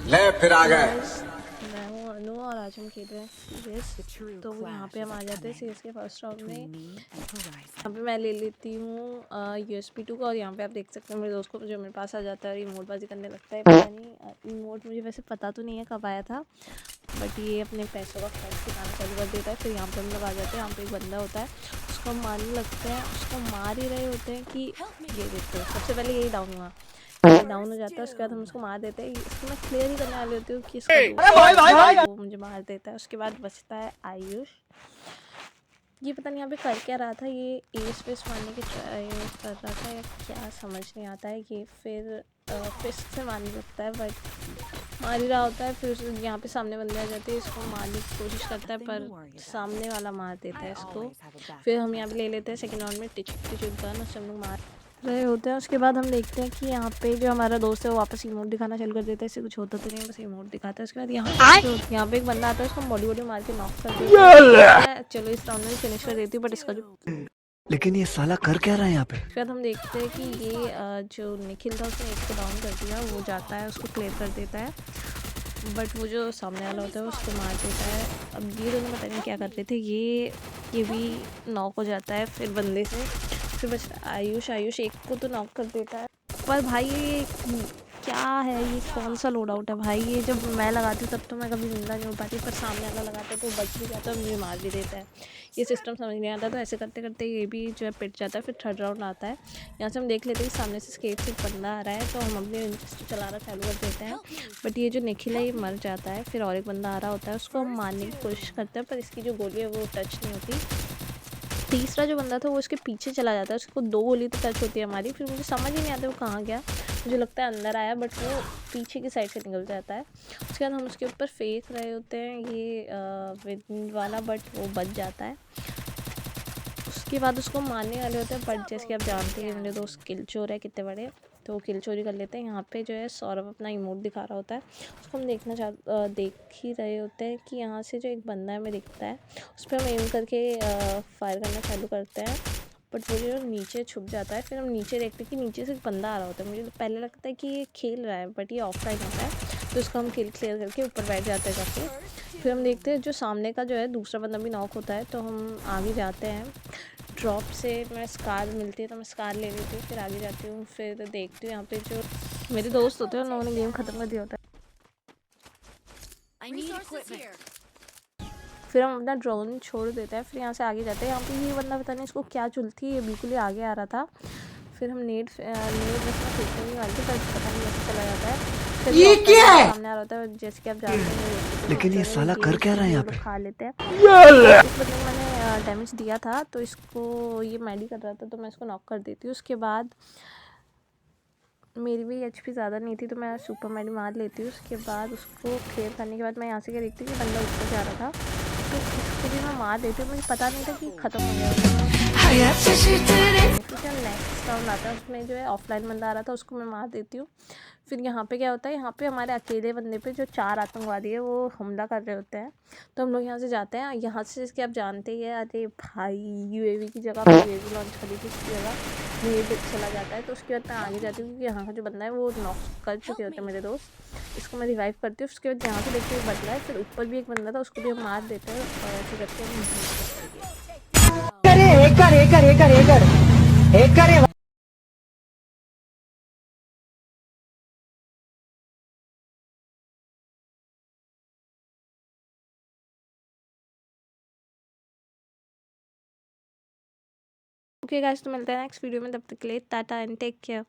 ले फिर आ गए। गाइस, मैं हूँ अनु और आज हम खेल रहे हैं सीएस। तो यहाँ पे हम आ जाते हैं सीएस के फर्स्ट राउंड में। यहाँ पे मैं ले लेती हूँ यूएसपी 2 का और यहाँ पे आप देख सकते हैं मेरे दोस्त को जो मेरे पास आ जाता है और इमोट बाजी करने लगता है। पता नहीं इमोट मुझे वैसे पता तो नहीं है कब आया था, बट ये अपने पैसों का खर्च दिखाना चालू कर देता है। फिर यहाँ पे हम लोग आ जाते हैं। यहाँ पे एक बंदा होता है, उसको हम मारने लगते हैं। उसको मार ही रहे होते हैं कि ये देखते हैं, सबसे पहले यही डाउन हुआ, ये डाउन हो जाता है। उसके बाद हम उसको मार देते हैं। इसको मैं क्लियर ही करने वाली होती हूँ कि इसका दोस्त वो मुझे मार देता है। उसके बाद बचता है आयुष। ये पता नहीं यहाँ पे कर क्या रहा था, ये एस वेस मारने की ट्राई कर रहा था या क्या, समझ नहीं आता है। ये फिर फिस्ट से मारने लगता है, बट मार ही रहा होता है। फिर यहाँ पे सामने बंदे आ जाते हैं, इसको मारने की कोशिश करता है पर सामने वाला मार देता है इसको। फिर हम यहाँ पे ले लेते हैं सेकंड राउंड में टिचुक टिचुक गन, उससे हम लोग मार रहे होते हैं। उसके बाद हम देखते हैं कि यहाँ पे जो हमारा दोस्त है वो वापस इमोट दिखाना चालू कर देता है। इससे कुछ होता तो नहीं, बस इमोट दिखाता है। उसके बाद यहाँ पे एक बंदा आता है, उसको बॉडी बॉडी मार के नॉक कर देता है। चलो इस राउंड में फिनिश कर देती हूँ, बट इसका जो लेकिन ये साला कर क्या रहा है यहाँ पे? फिर हम देखते हैं कि ये जो निखिल था उसने एक को डाउन कर दिया। वो जाता है, उसको क्लियर कर देता है, बट वो जो सामने वाला होता है उसको मार देता है। अब ये दोनों पता नहीं क्या कर रहे थे। ये भी नॉक हो जाता है फिर बंदे से। फिर बस आयुष एक को तो नॉक कर देता है। पर भाई ये क्या है, ये कौन सा लोड आउट है भाई। ये जब मैं लगाती हूँ तब तो मैं कभी जिंदा नहीं हो पाती, पर सामने वाला लगाता है तो बच भी जाता है और मुझे मार भी देता है। ये सिस्टम समझ नहीं आता। तो ऐसे करते करते ये भी जो है पिट जाता है। फिर थर्ड राउंड आता है। यहाँ से हम देख लेते हैं कि सामने से स्केट से एक बंदा आ रहा है, तो हम अपने विंचेस्टर चलाना चालू कर देते हैं। बट ये जो निखिल है ये मर जाता है। फिर और एक बंदा आ रहा होता है, उसको हम मारने की कोशिश करते हैं, पर इसकी जो गोली है वो टच नहीं होती। तीसरा जो बंदा था वो उसके पीछे चला जाता है, उसको 2 गोली तो टच होती है हमारी। फिर मुझे समझ ही नहीं आता वो कहाँ गया। मुझे लगता है अंदर आया, बट वो पीछे की साइड से निकल जाता है। उसके बाद हम उसके ऊपर फेंक रहे होते हैं ये विंड वाला, बट वो बच जाता है। उसके बाद उसको मारने वाले होते हैं, बट जैसे कि आप जानते हैं मेरे दोस्त किल चोर है कितने बड़े, तो वो किल चोरी कर लेते हैं। यहाँ पे जो है सौरभ अपना इमोट दिखा रहा होता है, उसको हम देख ही रहे होते हैं कि यहाँ से जो एक बंदा हमें दिखता है उस पर हम एम करके फायर करना चालू करते हैं, बट वो जो नीचे छुप जाता है। फिर हम नीचे देखते हैं कि नीचे से एक बंदा आ रहा होता है। मुझे तो पहले लगता है कि ये खेल रहा है, बट ये ऑफलाइन होता है, तो उसको हम किल क्लियर करके ऊपर बैठ जाते हैं जाके। फिर हम देखते हैं जो सामने का जो है दूसरा बंदा भी नॉक होता है, तो हम आगे जाते हैं। ड्रॉप से मैं स्कार मिलती है तो मैं स्कार ले लेती हूँ, फिर आगे जाती हूँ। फिर देखती हूँ यहाँ पे जो मेरे दोस्त होते हैं उन लोगों ने गेम ख़त्म कर दिया होता है। फिर हम अपना ड्रोन छोड़ देते हैं। फिर यहाँ से आगे जाते हैं। यहाँ पे ये बंदा पता नहीं इसको क्या चुलती है, ये बिल्कुल ही आगे आ रहा था। फिर हम नेट बस में फेंकने नहीं वाले थे, पर पता नहीं कैसे चला जाता है। फिर ये क्या है सामने आ रहा होता है, जैसे कि आप जानते हैं। लेकिन ये साला कर क्या रहा है यहाँ पे? खा लेते हैं। इस बंदे को मैंने डैमेज दिया था, तो इसको ये मैडी कर रहा था, तो मैं इसको नॉक कर देती हूँ। उसके बाद मेरी भी एचपी ज़्यादा नहीं थी, तो मैं सुपर मैडी मार लेती हूँ। उसके बाद उसको क्लियर करने के बाद मैं यहाँ से क्या देखती हूँ कि बंदा ऊपर जा रहा था, तो इसको भी मैं मार देती हूँ। मुझे पता नहीं था कि ख़त्म हो गया। फिर नेक्स्ट राउंड आता है, उसमें जो है ऑफलाइन बंदा आ रहा था, उसको मैं मार देती हूँ। फिर यहाँ पे क्या होता है, यहाँ पे हमारे अकेले बंदे पे जो 4 आतंकवादी है वो हमला कर रहे होते हैं, तो हम लोग यहाँ से जाते हैं। यहाँ से जैसे कि आप जानते ही हैं, अरे भाई यूएवी की जगह पे यूएवी लॉन्च करी थी, उसकी जगह नेट चला जाता है। तो उसके बाद मैं आगे जाती हूँ क्योंकि यहाँ का जो बंदा है वो नॉक कर चुके होते हैं मेरे दोस्त। इसको मैं रिवाइव करती हूँ। उसके बाद यहाँ से देखते हुए बदला है, फिर ऊपर भी एक बंदा था, उसको भी हम मार देते हैं और ऐसे करके हम ओके गाइस, तो मिलते हैं नेक्स्ट वीडियो में। तब तक के लिए टाटा एंड टेक केयर।